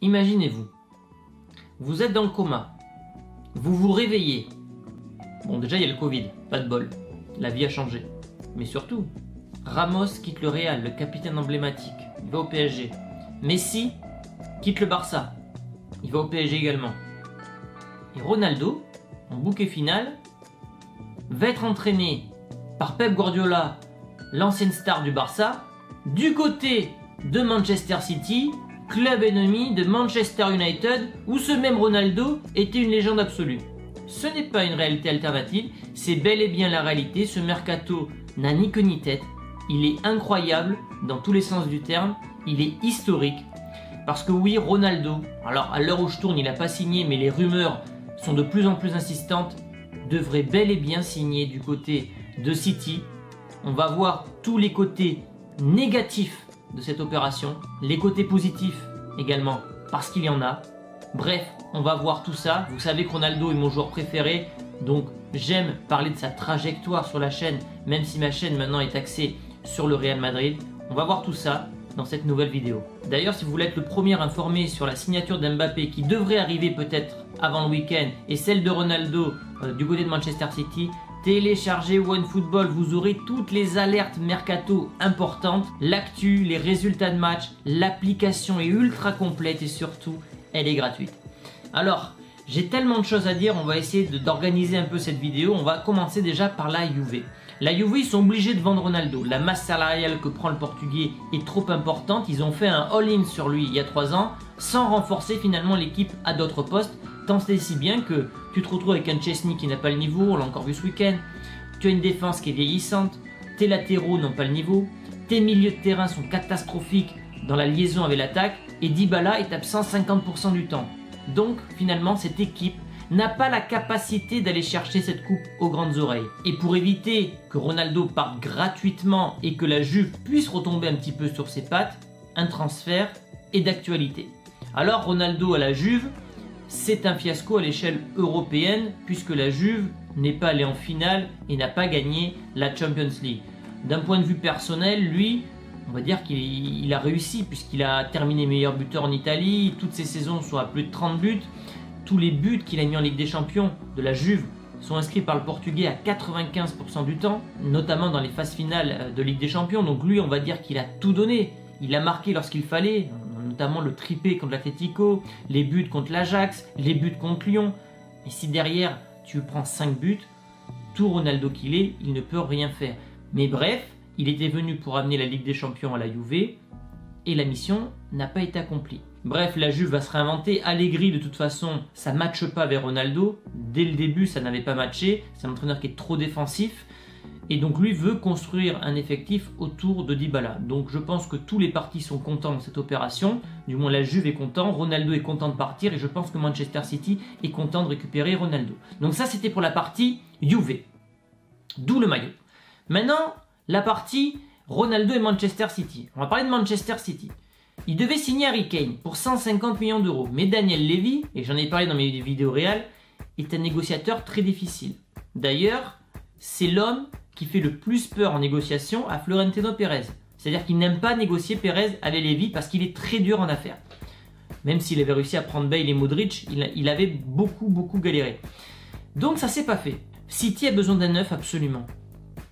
Imaginez-vous, vous êtes dans le coma, vous vous réveillez. Bon, déjà il y a le Covid, pas de bol, la vie a changé. Mais surtout, Ramos quitte le Real, le capitaine emblématique, il va au PSG. Messi quitte le Barça, il va au PSG également. Et Ronaldo, en bouquet final, va être entraîné par Pep Guardiola, l'ancienne star du Barça, du côté de Manchester City, club ennemi de Manchester United, où ce même Ronaldo était une légende absolue. Ce n'est pas une réalité alternative, c'est bel et bien la réalité. Ce mercato n'a ni queue ni tête, il est incroyable dans tous les sens du terme, il est historique. Parce que oui, Ronaldo, alors à l'heure où je tourne, il n'a pas signé, mais les rumeurs sont de plus en plus insistantes, devrait bel et bien signer du côté de City. On va voir tous les côtés négatifs de cette opération, les côtés positifs également, parce qu'il y en a. Bref, on va voir tout ça. Vous savez que Ronaldo est mon joueur préféré, donc j'aime parler de sa trajectoire sur la chaîne, même si ma chaîne maintenant est axée sur le Real Madrid. On va voir tout ça dans cette nouvelle vidéo. D'ailleurs, si vous voulez être le premier informé sur la signature d'Mbappé qui devrait arriver peut-être avant le week-end et celle de Ronaldo du côté de Manchester City, téléchargez OneFootball, vous aurez toutes les alertes mercato importantes, l'actu, les résultats de match, l'application est ultra complète et surtout, elle est gratuite. Alors, j'ai tellement de choses à dire, on va essayer d'organiser un peu cette vidéo. On va commencer déjà par la Juve. La Juve, ils sont obligés de vendre Ronaldo. La masse salariale que prend le Portugais est trop importante. Ils ont fait un all-in sur lui il y a 3 ans, sans renforcer finalement l'équipe à d'autres postes. Tant c'est si bien que tu te retrouves avec un Chesney qui n'a pas le niveau, on l'a encore vu ce week-end. Tu as une défense qui est vieillissante, tes latéraux n'ont pas le niveau, tes milieux de terrain sont catastrophiques dans la liaison avec l'attaque, et Dybala est absent 50% du temps. Donc finalement cette équipe n'a pas la capacité d'aller chercher cette coupe aux grandes oreilles. Et pour éviter que Ronaldo parte gratuitement et que la Juve puisse retomber un petit peu sur ses pattes, un transfert est d'actualité. Alors Ronaldo à la Juve, c'est un fiasco à l'échelle européenne puisque la Juve n'est pas allée en finale et n'a pas gagné la Champions League. D'un point de vue personnel, lui, on va dire qu'il a réussi puisqu'il a terminé meilleur buteur en Italie, toutes ses saisons sont à plus de 30 buts, tous les buts qu'il a mis en Ligue des Champions de la Juve sont inscrits par le Portugais à 95% du temps, notamment dans les phases finales de Ligue des Champions, donc lui on va dire qu'il a tout donné, il a marqué lorsqu'il fallait, notamment le triplé contre l'Atlético, les buts contre l'Ajax, les buts contre Lyon, et si derrière tu prends 5 buts, tout Ronaldo qu'il est, il ne peut rien faire. Mais bref, il était venu pour amener la Ligue des Champions à la Juve et la mission n'a pas été accomplie. Bref, la Juve va se réinventer. Allegri, de toute façon, ça ne matche pas avec Ronaldo. Dès le début, ça n'avait pas matché. C'est un entraîneur qui est trop défensif. Et donc, lui veut construire un effectif autour de Dybala. Donc, je pense que tous les partis sont contents de cette opération. Du moins, la Juve est content. Ronaldo est content de partir. Et je pense que Manchester City est content de récupérer Ronaldo. Donc, ça, c'était pour la partie Juve. D'où le maillot. Maintenant, la partie Ronaldo et Manchester City. On va parler de Manchester City. Il devait signer Harry Kane pour 150 millions d'euros. Mais Daniel Levy, et j'en ai parlé dans mes vidéos réelles, est un négociateur très difficile. D'ailleurs, c'est l'homme qui fait le plus peur en négociation à Florentino Pérez. C'est-à-dire qu'il n'aime pas négocier Pérez avec Levy parce qu'il est très dur en affaires. Même s'il avait réussi à prendre Bale et Modric, il avait beaucoup galéré. Donc ça s'est pas fait. City a besoin d'un neuf absolument.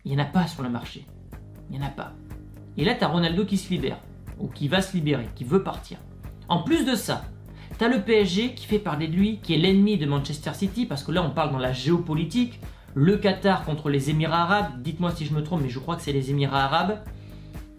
Il n'y en a pas sur le marché. Il n'y en a pas. Et là, tu as Ronaldo qui se libère. Ou qui va se libérer, qui veut partir. En plus de ça, tu as le PSG qui fait parler de lui, qui est l'ennemi de Manchester City, parce que là on parle dans la géopolitique, le Qatar contre les Émirats Arabes, dites-moi si je me trompe, mais je crois que c'est les Émirats Arabes,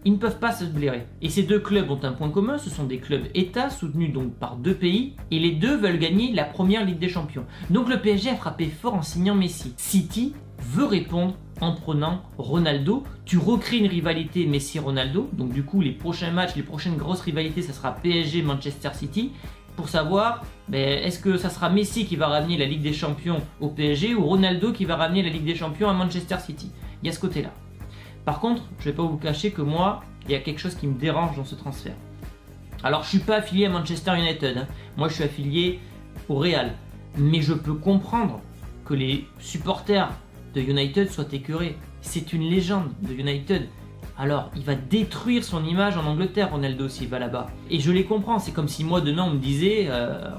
ils ne peuvent pas se blairer. Et ces deux clubs ont un point commun, ce sont des clubs États, soutenus donc par deux pays, et les deux veulent gagner la première Ligue des Champions. Donc le PSG a frappé fort en signant Messi. City veut répondre en prenant Ronaldo. Tu recrées une rivalité Messi-Ronaldo, donc du coup les prochains matchs, les prochaines grosses rivalités, ça sera PSG-Manchester City, pour savoir est-ce que ça sera Messi qui va ramener la Ligue des Champions au PSG ou Ronaldo qui va ramener la Ligue des Champions à Manchester City. Il y a ce côté-là. Par contre, je ne vais pas vous cacher que moi, il y a quelque chose qui me dérange dans ce transfert. Alors je ne suis pas affilié à Manchester United, hein. Moi je suis affilié au Real, mais je peux comprendre que les supporters de United soit écœuré. C'est une légende de United. Alors, il va détruire son image en Angleterre, Ronaldo, s'il va là-bas. Et je les comprends, c'est comme si moi, demain, on me disait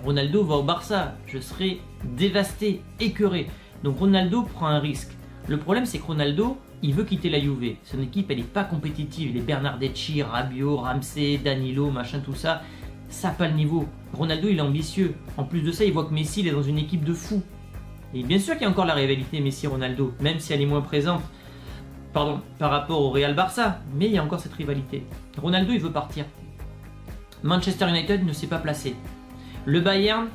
Ronaldo va au Barça. Je serais dévasté, écœuré. Donc Ronaldo prend un risque. Le problème, c'est que Ronaldo, il veut quitter la Juve. Son équipe, elle n'est pas compétitive. Les Bernardeschi, Rabiot, Ramsey, Danilo, machin, tout ça, ça n'a pas le niveau. Ronaldo, il est ambitieux. En plus de ça, il voit que Messi, il est dans une équipe de fous. Et bien sûr qu'il y a encore la rivalité Messi-Ronaldo, même si elle est moins présente par rapport au Real Barça, mais il y a encore cette rivalité. Ronaldo, il veut partir. Manchester United ne s'est pas placé. Le Bayern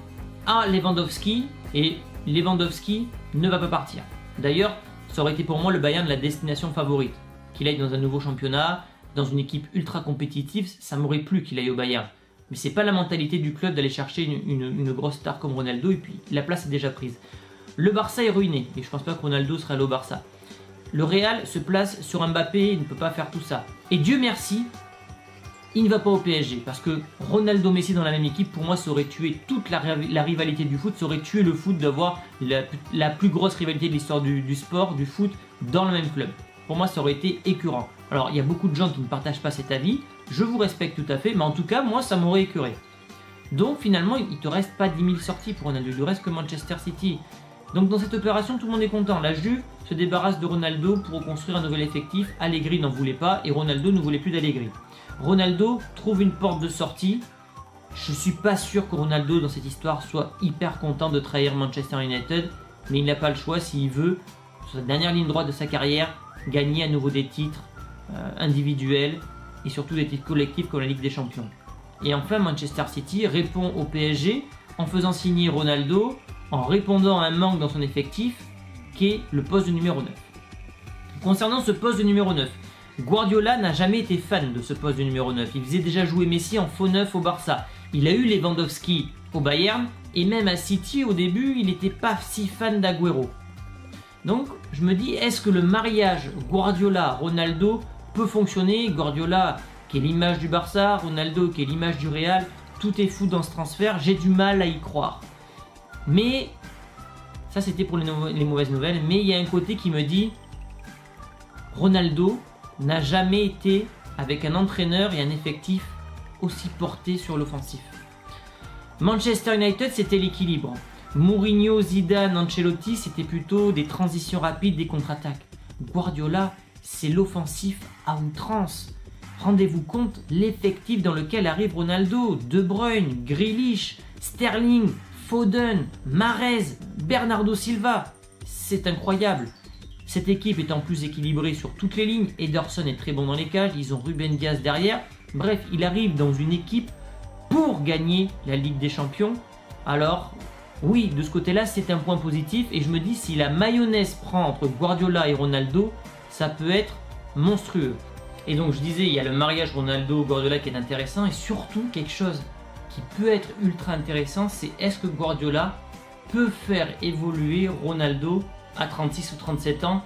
a Lewandowski et Lewandowski ne va pas partir. D'ailleurs, ça aurait été pour moi le Bayern la destination favorite. Qu'il aille dans un nouveau championnat, dans une équipe ultra compétitive, ça m'aurait plu qu'il aille au Bayern. Mais c'est pas la mentalité du club d'aller chercher une grosse star comme Ronaldo et puis la place est déjà prise. Le Barça est ruiné et je pense pas que Ronaldo sera allé au Barça. Le Real se place sur Mbappé, il ne peut pas faire tout ça. Et Dieu merci, il ne va pas au PSG parce que Ronaldo-Messi dans la même équipe, pour moi, ça aurait tué toute la rivalité du foot, ça aurait tué le foot d'avoir la plus grosse rivalité de l'histoire du sport, du foot, dans le même club. Pour moi, ça aurait été écœurant. Alors, il y a beaucoup de gens qui ne partagent pas cet avis, je vous respecte tout à fait, mais en tout cas, moi, ça m'aurait écœuré. Donc, finalement, il ne te reste pas 10 000 sorties pour Ronaldo, il ne reste que Manchester City. Donc dans cette opération, tout le monde est content. La Juve se débarrasse de Ronaldo pour reconstruire un nouvel effectif. Allegri n'en voulait pas et Ronaldo ne voulait plus d'Allegri. Ronaldo trouve une porte de sortie. Je ne suis pas sûr que Ronaldo dans cette histoire soit hyper content de trahir Manchester United, mais il n'a pas le choix s'il veut, sur sa dernière ligne droite de sa carrière, gagner à nouveau des titres individuels et surtout des titres collectifs comme la Ligue des Champions. Et enfin, Manchester City répond au PSG en faisant signer Ronaldo, en répondant à un manque dans son effectif, qui est le poste de numéro 9. Concernant ce poste de numéro 9, Guardiola n'a jamais été fan de ce poste de numéro 9. Il faisait déjà jouer Messi en faux neuf au Barça. Il a eu Lewandowski au Bayern, et même à City, au début, il n'était pas si fan d'Agüero. Donc, je me dis, est-ce que le mariage Guardiola-Ronaldo peut fonctionner? Guardiola, qui est l'image du Barça, Ronaldo, qui est l'image du Real, tout est fou dans ce transfert, j'ai du mal à y croire. Mais, ça c'était pour les mauvaises nouvelles, mais il y a un côté qui me dit Ronaldo n'a jamais été avec un entraîneur et un effectif aussi porté sur l'offensif. Manchester United, c'était l'équilibre. Mourinho, Zidane, Ancelotti, c'était plutôt des transitions rapides, des contre-attaques. Guardiola, c'est l'offensif à outrance. Rendez-vous compte l'effectif dans lequel arrive Ronaldo, De Bruyne, Grealish, Sterling, Foden, Mahrez, Bernardo Silva, c'est incroyable. Cette équipe est en plus équilibrée sur toutes les lignes. Ederson est très bon dans les cages, ils ont Ruben Dias derrière. Bref, il arrive dans une équipe pour gagner la Ligue des Champions. Alors, oui, de ce côté-là, c'est un point positif. Et je me dis, si la mayonnaise prend entre Guardiola et Ronaldo, ça peut être monstrueux. Et donc, je disais, il y a le mariage Ronaldo-Guardiola qui est intéressant. Et surtout, quelque chose qui peut être ultra intéressant, c'est est-ce que Guardiola peut faire évoluer Ronaldo à 36 ou 37 ans,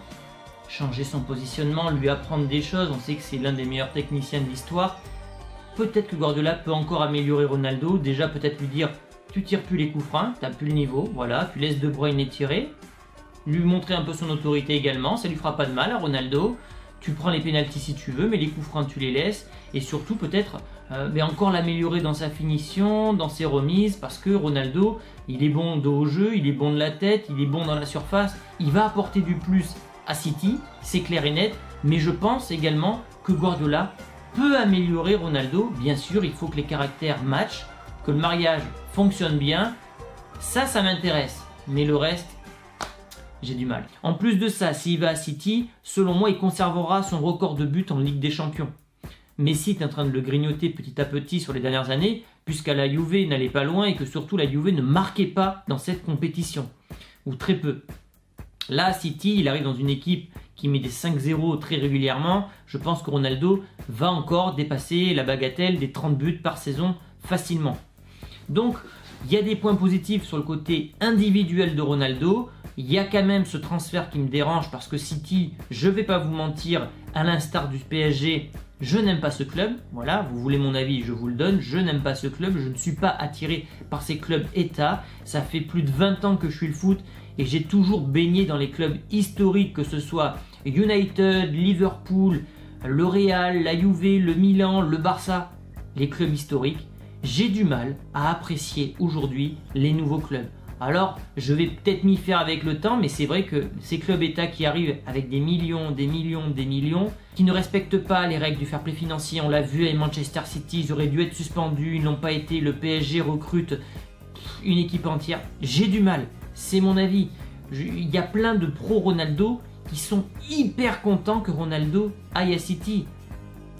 changer son positionnement, lui apprendre des choses. On sait que c'est l'un des meilleurs techniciens de l'histoire. Peut-être que Guardiola peut encore améliorer Ronaldo. Déjà, peut-être lui dire, tu tires plus les coups francs, tu n'as plus le niveau, voilà, tu laisses De Bruyne les tirer. Lui montrer un peu son autorité également, ça lui fera pas de mal à Ronaldo. Tu prends les pénaltys si tu veux, mais les coups francs tu les laisses. Et surtout peut-être encore l'améliorer dans sa finition, dans ses remises, parce que Ronaldo, il est bon dos au jeu, il est bon de la tête, il est bon dans la surface. Il va apporter du plus à City, c'est clair et net, mais je pense également que Guardiola peut améliorer Ronaldo. Bien sûr, il faut que les caractères matchent, que le mariage fonctionne bien. Ça m'intéresse, mais le reste, j'ai du mal. En plus de ça, s'il va à City, selon moi, il conservera son record de buts en Ligue des Champions. Messi est en train de le grignoter petit à petit sur les dernières années, puisqu'à la Juve n'allait pas loin et que surtout la Juve ne marquait pas dans cette compétition, ou très peu. Là, City, il arrive dans une équipe qui met des 5-0 très régulièrement. Je pense que Ronaldo va encore dépasser la bagatelle des 30 buts par saison facilement. Donc, il y a des points positifs sur le côté individuel de Ronaldo. Il y a quand même ce transfert qui me dérange parce que City, je ne vais pas vous mentir, à l'instar du PSG, je n'aime pas ce club. Voilà, vous voulez mon avis, je vous le donne. Je n'aime pas ce club, je ne suis pas attiré par ces clubs État. Ça fait plus de 20 ans que je suis le foot et j'ai toujours baigné dans les clubs historiques, que ce soit United, Liverpool, le Real, la Juve, le Milan, le Barça, les clubs historiques, j'ai du mal à apprécier aujourd'hui les nouveaux clubs. Alors, je vais peut-être m'y faire avec le temps, mais c'est vrai que ces clubs-États qui arrivent avec des millions, qui ne respectent pas les règles du fair play financier, on l'a vu avec Manchester City, ils auraient dû être suspendus, ils n'ont pas été, le PSG recrute une équipe entière. J'ai du mal, c'est mon avis. Il y a plein de pro-Ronaldo qui sont hyper contents que Ronaldo aille à City.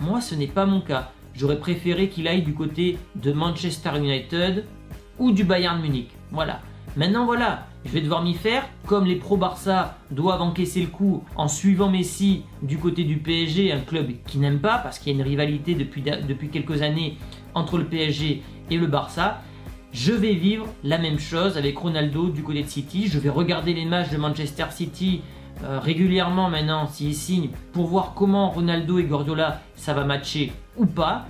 Moi, ce n'est pas mon cas. J'aurais préféré qu'il aille du côté de Manchester United ou du Bayern Munich. Voilà. Maintenant, voilà, je vais devoir m'y faire. Comme les pro-Barça doivent encaisser le coup en suivant Messi du côté du PSG, un club qu'ils n'aiment pas parce qu'il y a une rivalité depuis quelques années entre le PSG et le Barça. Je vais vivre la même chose avec Ronaldo du côté de City. Je vais regarder les matchs de Manchester City régulièrement maintenant s'ils signent pour voir comment Ronaldo et Guardiola ça va matcher ou pas.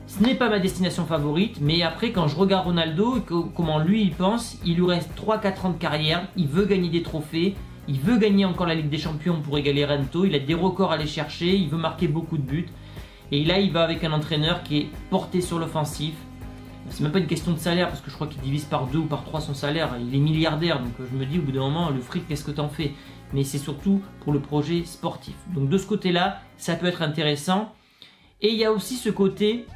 Ce n'est pas ma destination favorite, mais après quand je regarde Ronaldo et comment lui il pense, il lui reste 3-4 ans de carrière, il veut gagner des trophées, il veut gagner encore la Ligue des Champions pour égaler Rento, il a des records à aller chercher, il veut marquer beaucoup de buts. Et là il va avec un entraîneur qui est porté sur l'offensif. C'est même pas une question de salaire parce que je crois qu'il divise par 2 ou par 3 son salaire, il est milliardaire donc je me dis au bout d'un moment le fric qu'est-ce que t'en fais, mais c'est surtout pour le projet sportif. Donc de ce côté-là, ça peut être intéressant. Et il y a aussi ce côté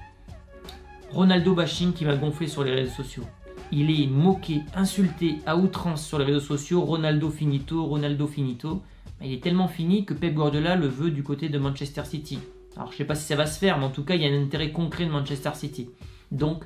Ronaldo bashing qui m'a gonflé sur les réseaux sociaux. Il est moqué, insulté à outrance sur les réseaux sociaux, Ronaldo finito, Ronaldo finito. Il est tellement fini que Pep Guardiola le veut du côté de Manchester City. Alors je sais pas si ça va se faire, mais en tout cas il y a un intérêt concret de Manchester City. Donc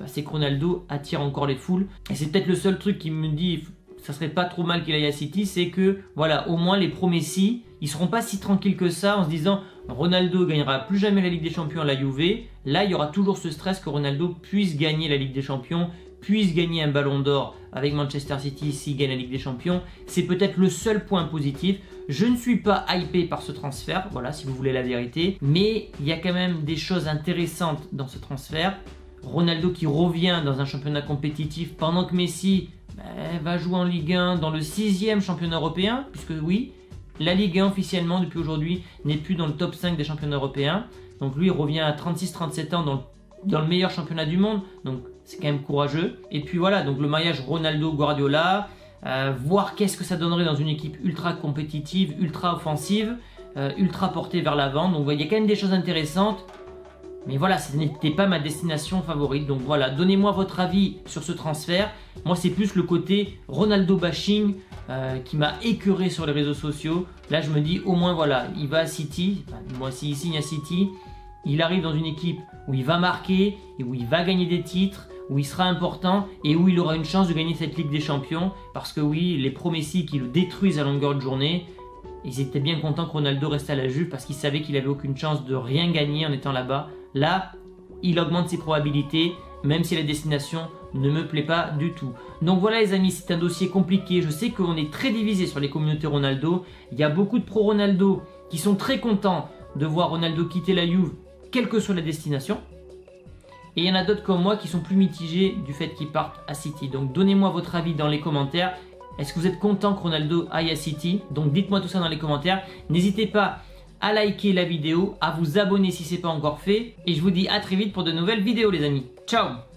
c'est que Ronaldo attire encore les foules. Et c'est peut-être le seul truc qui me dit ça serait pas trop mal qu'il aille à City, c'est que voilà, au moins les pro-Messi, ils seront pas si tranquilles que ça en se disant Ronaldo gagnera plus jamais la Ligue des Champions à la Juve. Là, il y aura toujours ce stress que Ronaldo puisse gagner la Ligue des Champions, puisse gagner un ballon d'or avec Manchester City s'il gagne la Ligue des Champions. C'est peut-être le seul point positif. Je ne suis pas hypé par ce transfert, voilà, si vous voulez la vérité. Mais il y a quand même des choses intéressantes dans ce transfert. Ronaldo qui revient dans un championnat compétitif pendant que Messi va jouer en Ligue 1 dans le 6e championnat européen, puisque oui, la Ligue 1 officiellement depuis aujourd'hui n'est plus dans le top 5 des championnats européens. Donc lui il revient à 36-37 ans dans le meilleur championnat du monde, donc c'est quand même courageux. Et puis voilà, donc le mariage Ronaldo-Guardiola, voir qu'est-ce que ça donnerait dans une équipe ultra compétitive, ultra offensive, ultra portée vers l'avant. Donc il y a quand même des choses intéressantes. Mais voilà, ce n'était pas ma destination favorite. Donc voilà, donnez-moi votre avis sur ce transfert. Moi, c'est plus le côté Ronaldo bashing qui m'a écœuré sur les réseaux sociaux. Là, je me dis, au moins, voilà, il va à City. Enfin, moi, s'il signe à City, il arrive dans une équipe où il va marquer et où il va gagner des titres, où il sera important et où il aura une chance de gagner cette Ligue des Champions. Parce que oui, les pro-Messi qui le détruisent à longueur de journée, ils étaient bien contents que Ronaldo reste à la Juve parce qu'ils savaient qu'il n'avait aucune chance de rien gagner en étant là-bas. Là, il augmente ses probabilités, même si la destination ne me plaît pas du tout. Donc voilà les amis, c'est un dossier compliqué. Je sais qu'on est très divisé sur les communautés Ronaldo. Il y a beaucoup de pro-Ronaldo qui sont très contents de voir Ronaldo quitter la Juve, quelle que soit la destination. Et il y en a d'autres comme moi qui sont plus mitigés du fait qu'il parte à City. Donc donnez-moi votre avis dans les commentaires. Est-ce que vous êtes content que Ronaldo aille à City? Donc dites-moi tout ça dans les commentaires. N'hésitez pas à liker la vidéo, à vous abonner si ce n'est pas encore fait. Et je vous dis à très vite pour de nouvelles vidéos les amis. Ciao!